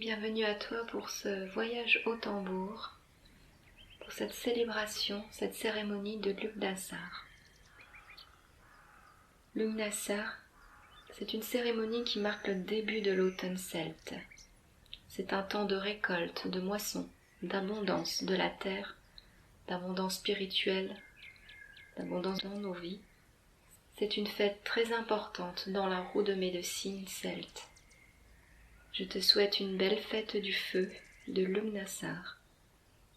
Bienvenue à toi pour ce voyage au tambour, pour cette célébration, cette cérémonie de Lughnasadh. Lughnasadh, c'est une cérémonie qui marque le début de l'automne celte. C'est un temps de récolte, de moisson, d'abondance de la terre, d'abondance spirituelle, d'abondance dans nos vies. C'est une fête très importante dans la roue de médecine celte. Je te souhaite une belle fête du feu, de Lughnasadh,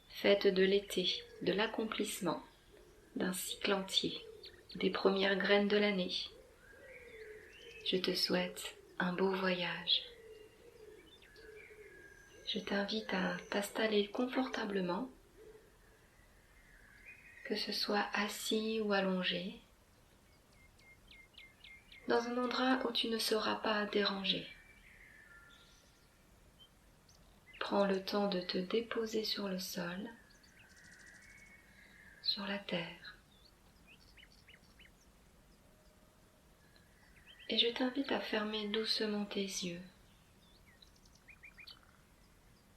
fête de l'été, de l'accomplissement, d'un cycle entier, des premières graines de l'année. Je te souhaite un beau voyage. Je t'invite à t'installer confortablement, que ce soit assis ou allongé, dans un endroit où tu ne seras pas dérangé. Prends le temps de te déposer sur le sol, sur la terre. Et je t'invite à fermer doucement tes yeux.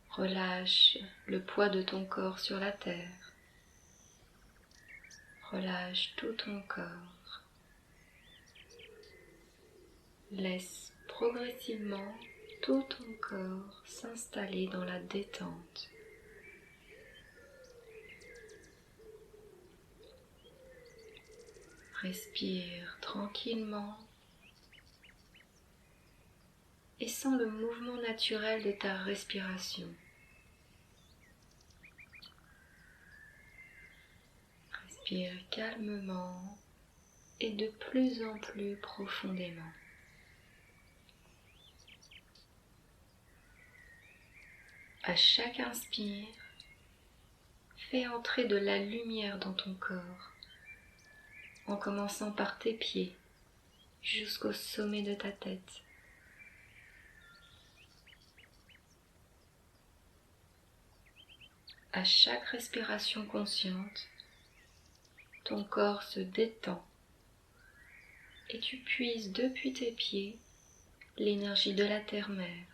Relâche le poids de ton corps sur la terre. Relâche tout ton corps. Laisse progressivement tout ton corps s'installer dans la détente. Respire tranquillement et sens le mouvement naturel de ta respiration. Respire calmement et de plus en plus profondément. À chaque inspire, fais entrer de la lumière dans ton corps, en commençant par tes pieds jusqu'au sommet de ta tête. À chaque respiration consciente, ton corps se détend et tu puises depuis tes pieds l'énergie de la terre-mère.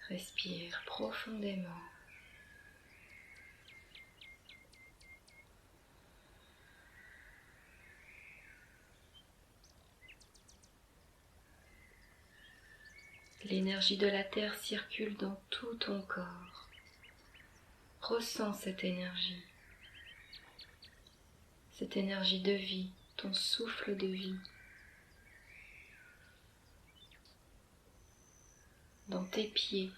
Respire profondément. L'énergie de la terre circule dans tout ton corps. Ressens cette énergie de vie, ton souffle de vie. Dans tes pieds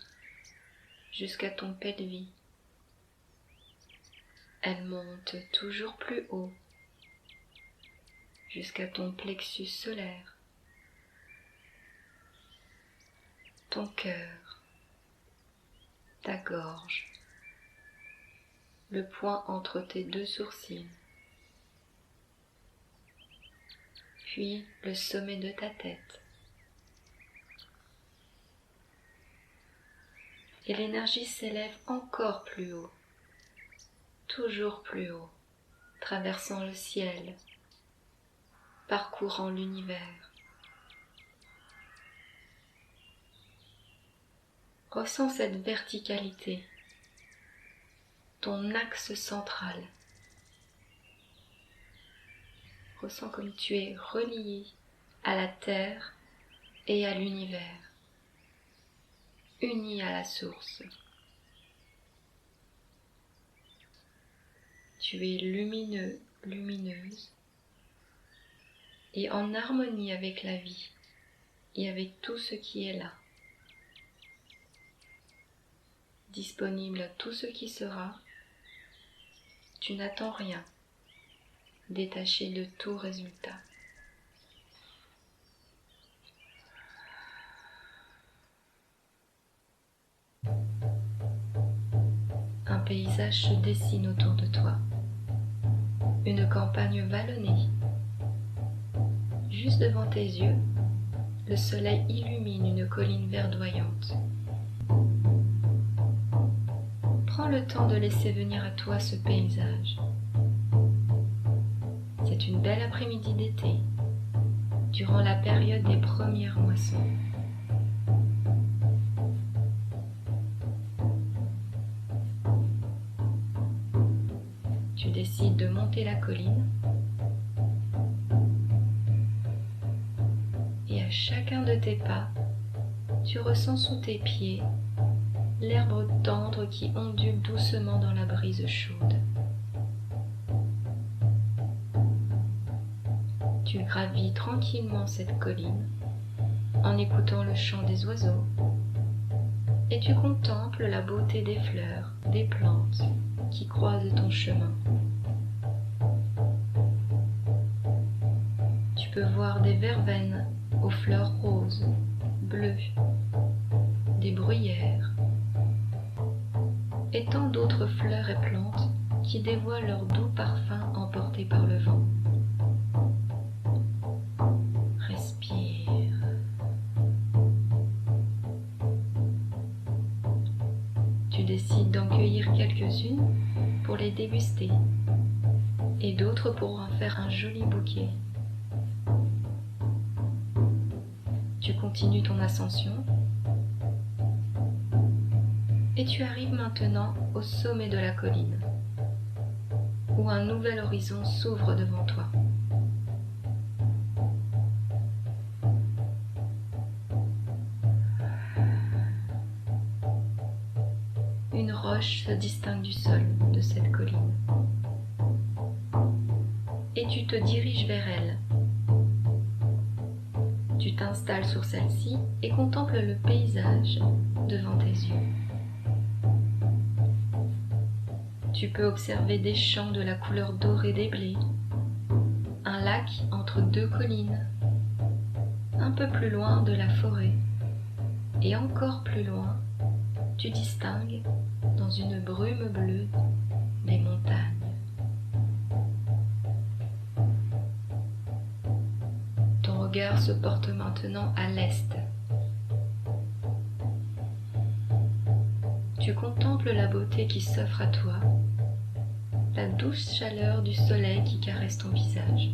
jusqu'à ton pelvis. Elle monte toujours plus haut jusqu'à ton plexus solaire, ton cœur, ta gorge, le point entre tes deux sourcils, puis le sommet de ta tête. Et l'énergie s'élève encore plus haut, toujours plus haut, traversant le ciel, parcourant l'univers. Ressens cette verticalité, ton axe central. Ressens comme tu es relié à la terre et à l'univers, uni à la source. Tu es lumineux, lumineuse, et en harmonie avec la vie et avec tout ce qui est là. Disponible à tout ce qui sera, tu n'attends rien, détaché de tout résultat. Un paysage se dessine autour de toi, une campagne vallonnée. Juste devant tes yeux, le soleil illumine une colline verdoyante. Prends le temps de laisser venir à toi ce paysage. C'est une belle après-midi d'été, durant la période des premières moissons. décides de monter la colline. Et à chacun de tes pas, tu ressens sous tes pieds l'herbe tendre qui ondule doucement dans la brise chaude. Tu gravis tranquillement cette colline en écoutant le chant des oiseaux et tu contemples la beauté des fleurs, des plantes qui croisent ton chemin. Tu peux voir des verveines aux fleurs roses, bleues, des bruyères et tant d'autres fleurs et plantes qui dévoilent leur doux parfum emportés par le vent. Respire. Tu décides d'en cueillir quelques-unes pour les déguster et d'autres pour en faire un joli bouquet. Tu continues ton ascension et tu arrives maintenant au sommet de la colline où un nouvel horizon s'ouvre devant toi. Une roche se distingue du sol de cette colline et tu te diriges vers elle. Tu t'installes sur celle-ci et contemples le paysage devant tes yeux. Tu peux observer des champs de la couleur dorée des blés, un lac entre deux collines, un peu plus loin de la forêt, et encore plus loin, tu distingues, dans une brume bleue, des montagnes. Ton regard se porte maintenant à l'est. Tu contemples la beauté qui s'offre à toi, la douce chaleur du soleil qui caresse ton visage.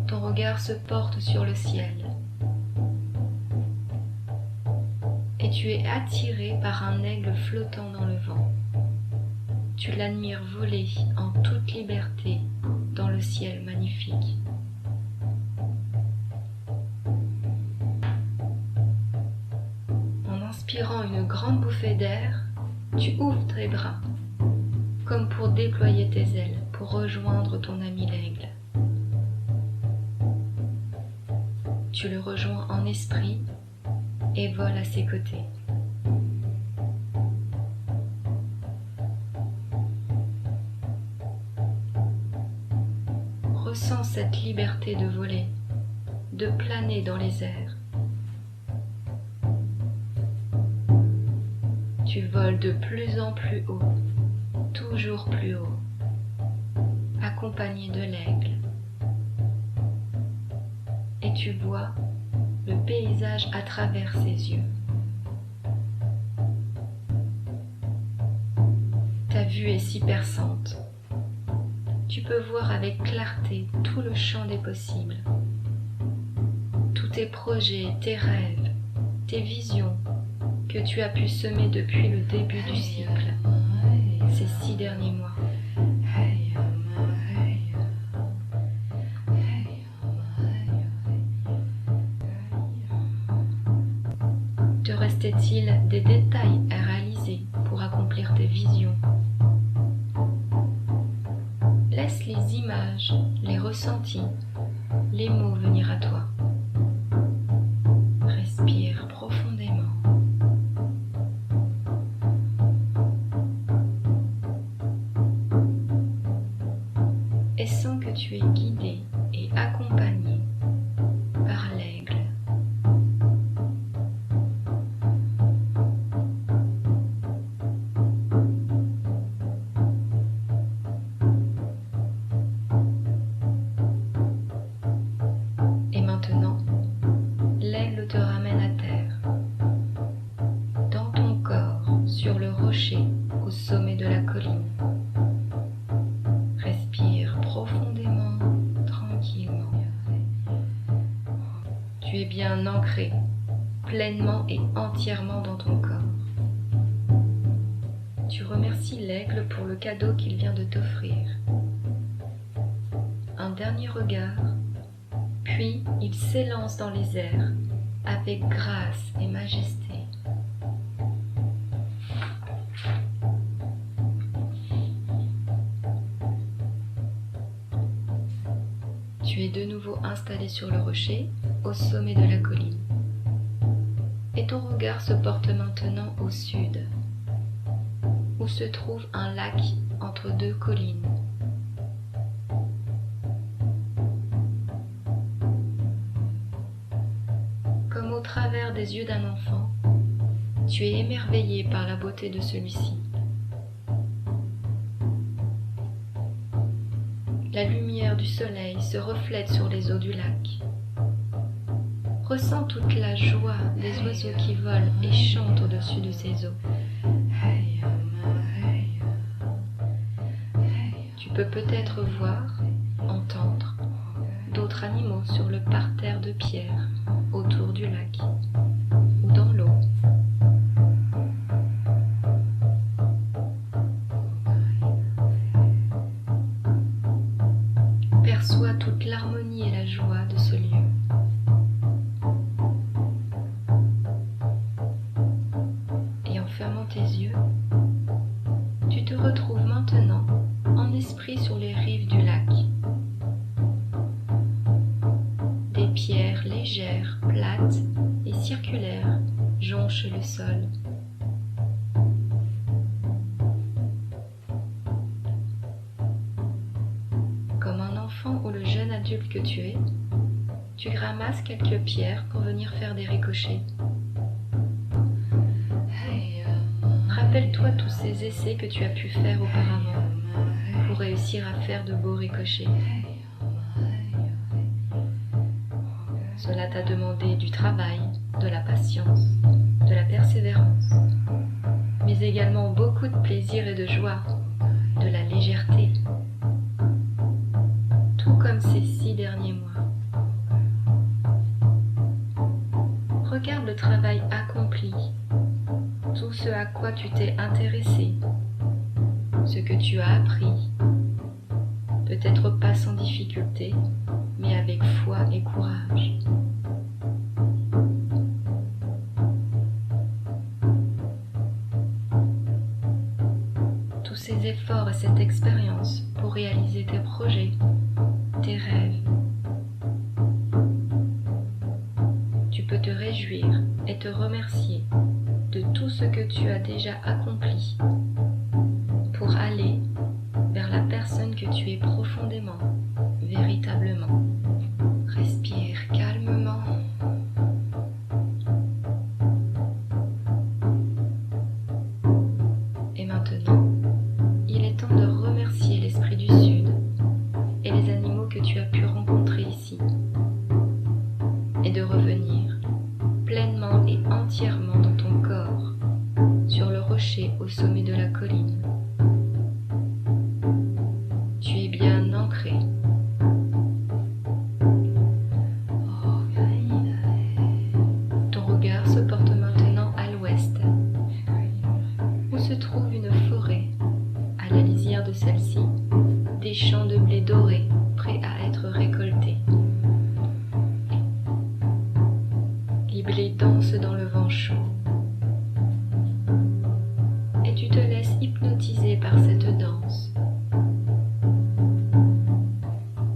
Ton regard se porte sur le ciel et tu es attiré par un aigle flottant dans le vent. Tu l'admires voler en toute liberté dans le ciel magnifique. En inspirant une grande bouffée d'air, tu ouvres tes bras, comme pour déployer tes ailes, pour rejoindre ton ami l'aigle. Tu le rejoins en esprit et voles à ses côtés. Ressens cette liberté de voler, de planer dans les airs. Tu voles de plus en plus haut, toujours plus haut, accompagné de l'aigle. Et tu vois le paysage à travers ses yeux. Ta vue est si perçante. Tu peux voir avec clarté tout le champ des possibles. Tous tes projets, tes rêves, tes visions que tu as pu semer depuis le début du cycle, ces 6 derniers mois. Te restait-il des détails à réaliser pour accomplir tes visions? Laisse les images, les ressentis, les mots venir à toi. Respire profondément. Et sens que tu es guidé et accompagné par l'aigle. Et maintenant, l'aigle te ramène à terre, dans ton corps, sur le rocher, au sommet de la colline. Respire profondément, tranquillement. Tu es bien ancré, pleinement et entièrement dans ton corps. Tu remercies l'aigle pour le cadeau qu'il vient de t'offrir. Un dernier regard, puis il s'élance dans les airs avec grâce et majesté. Tu es de nouveau installé sur le rocher, au sommet de la colline. Et ton regard se porte maintenant au sud, où se trouve un lac entre deux collines. Comme au travers des yeux d'un enfant, tu es émerveillé par la beauté de celui-ci. La lumière du soleil se reflète sur les eaux du lac. Ressens toute la joie des oiseaux qui volent et chantent au-dessus de ces eaux. Tu peux peut-être voir, entendre d'autres animaux sur le parterre de pierre autour du lac ou dans l'eau. Perçois toute l'harmonie et la joie de ce lieu. Et en fermant tes yeux, tu te retrouves maintenant en esprit sur les rives du lac. Des pierres légères, plates et circulaires jonchent le sol. Comme un enfant ou le jeune adulte que tu ramasses quelques pierres pour venir faire des ricochets. Rappelle-toi tous ces essais que tu as pu faire auparavant pour réussir à faire de beaux ricochets. Cela t'a demandé du travail, de la patience, de la persévérance, mais également beaucoup de plaisir et de joie, de la légèreté, tout comme ces 6 derniers mois. Regarde le travail accompli, tout ce à quoi tu t'es intéressé, ce que tu as appris, peut-être pas sans difficulté, mais avec foi et courage. Tous ces efforts et cette expérience pour réaliser tes projets, tes rêves. Tu peux te réjouir et te remercier de tout ce que tu as déjà accompli pour aller vers la personne que tu es profondément, véritablement. Respire calmement. Et maintenant, il est temps de remercier l'Esprit du Sud et les animaux que tu as pu rencontrer ici et de revenir pleinement et entièrement dans ton corps, sur le rocher au sommet de la colline. Tu es bien ancré. Ton regard se porte maintenant à l'ouest, où se trouve une forêt. À la lisière de celle-ci, des champs de blé doré prêts à être récoltés. Les blés dansent dans le vent chaud. Et tu te laisses hypnotiser par cette danse.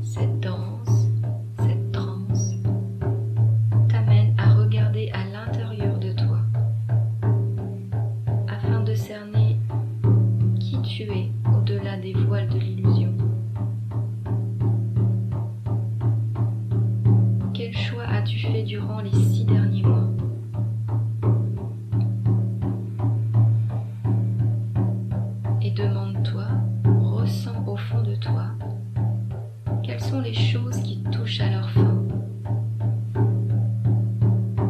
Cette danse, cette transe, t'amène à regarder à l'intérieur de toi, afin de cerner qui tu es au-delà des voiles de l'illusion. Quel choix as-tu fait durant les 6 derniers mois? Et demande-toi, ressens au fond de toi, quelles sont les choses qui touchent à leur fin.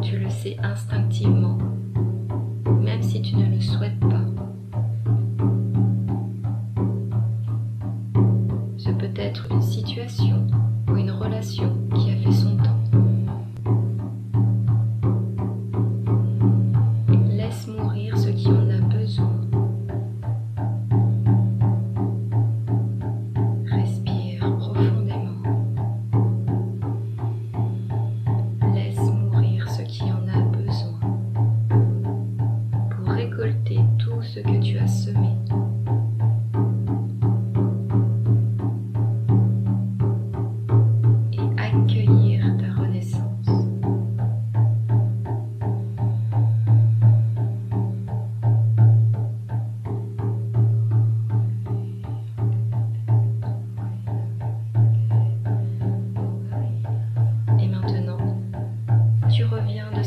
Tu le sais instinctivement, même si tu ne le souhaites pas. Ce peut être une situation ou une relation qui a fait son temps. Laisse mourir ce qui en a besoin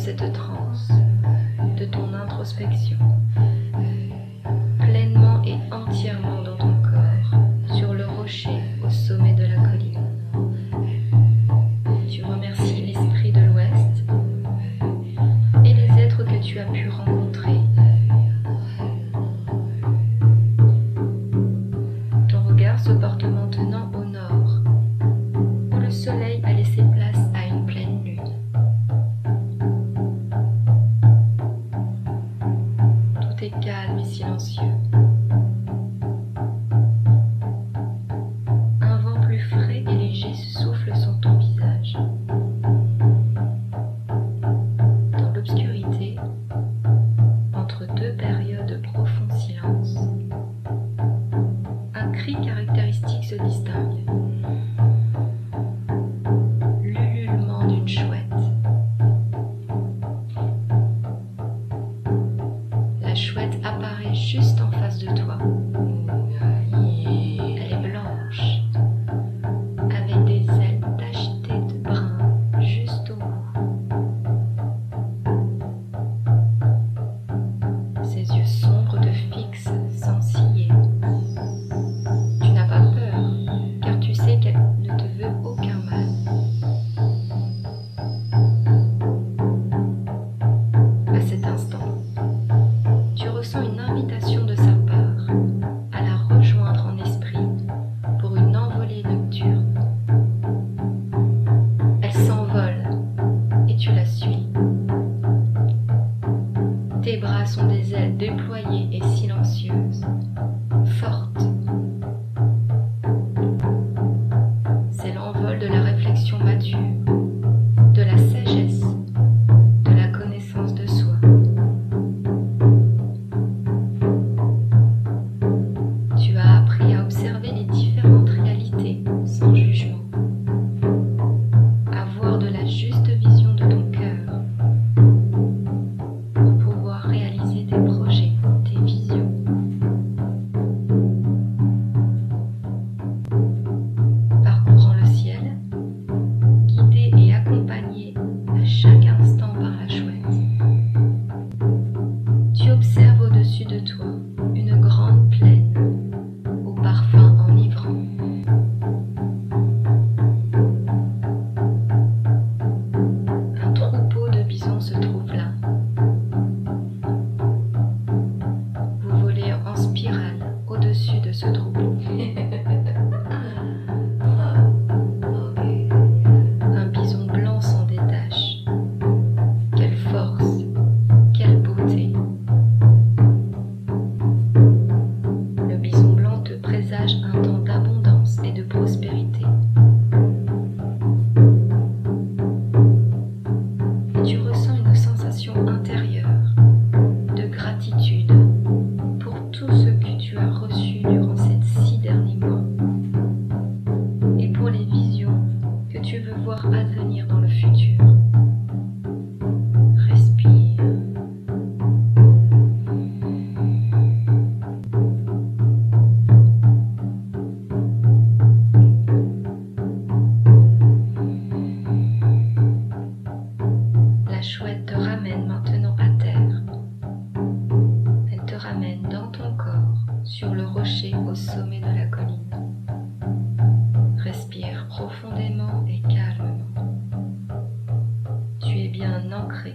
cette transe, de ton introspection, pleinement et entièrement dans ton corps, sur le rocher au sommet de la colline. Tu remercies l'esprit de l'Ouest et les êtres que tu as pu rencontrer. Ton regard se porte maintenant au nord, où le soleil a laissé place à une pleine lune. Tout est calme et silencieux. Un vent plus frais et léger souffle sur ton visage. Dans l'obscurité, entre deux périodes de profond silence, un cri caractéristique se distingue. L'ululement d'une chouette. La chouette apparaît juste en face de toi. Elle est blanche, avec des ailes tachetées de brun juste au bout. Ses yeux sombres te fixent sans ciller. Tu n'as pas peur, car tu sais qu'elle ne te veut aucun mal. À cet instant, tu ressens une invitation de sa part à la rejoindre en esprit pour une envolée nocturne. Elle s'envole et tu la suis. Tes bras sont des ailes déployées et silencieuses, fortes. C'est l'envol de la réflexion mature, de la sagesse, de la connaissance de soi. Tu as appris à observer les différentes réalités sans jugement, à voir de la juste vision de ton cœur pour pouvoir réaliser tes projets, tes visions. Parcourant le ciel, guidé et accompagné à chaque instant par la chouette, tu observes au-dessus de toi une grande plaine au parfum enivrant. Un troupeau de bisons se trouve là. Vous volez en spirale au-dessus de ce troupeau. Un bison blanc s'en détache. Quelle force, quelle beauté. Le bison blanc te présage un temps d'abondance et de prospérité. Et tu ressens une sensation intérieure de gratitude pour tout ce que tu as reçu durant ces 6 derniers mois et pour les visions que tu veux voir advenir dans le futur. Respire. La chouette te ramène maintenant à terre. Elle te ramène dans ton corps, sur le rocher au sommet de la colline. Respire profondément et calmement. Tu es bien ancré,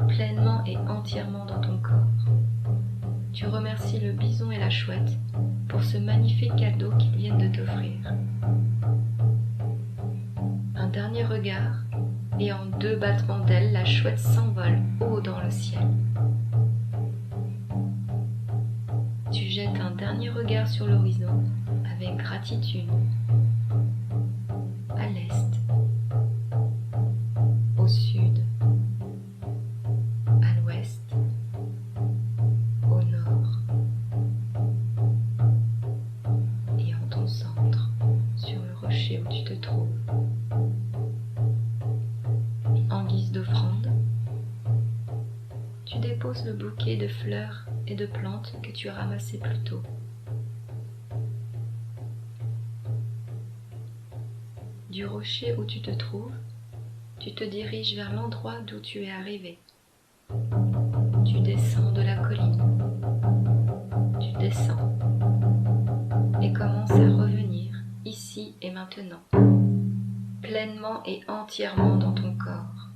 pleinement et entièrement dans ton corps. Tu remercies le bison et la chouette pour ce magnifique cadeau qu'ils viennent de t'offrir. Un dernier regard, et en 2 battements d'ailes, la chouette s'envole haut dans le ciel. Tu jettes un dernier regard sur l'horizon avec gratitude. À l'est, au sud, à l'ouest, au nord et en ton centre, sur le rocher où tu te trouves. En guise d'offrande, tu déposes le bouquet de fleurs et de plantes que tu as ramassé plus tôt. Du rocher où tu te trouves, Tu te diriges vers l'endroit d'où tu es arrivé. Tu descends de la colline. Tu descends et commences à revenir ici et maintenant, pleinement et entièrement dans ton corps,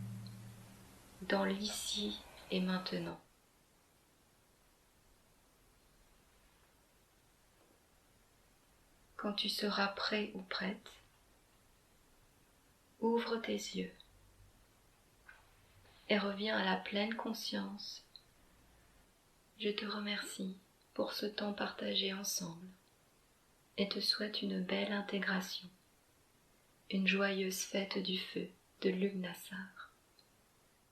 dans l'ici et maintenant. Quand tu seras prêt ou prête, ouvre tes yeux et reviens à la pleine conscience. Je te remercie pour ce temps partagé ensemble et te souhaite une belle intégration, une joyeuse fête du feu de Lughnasadh.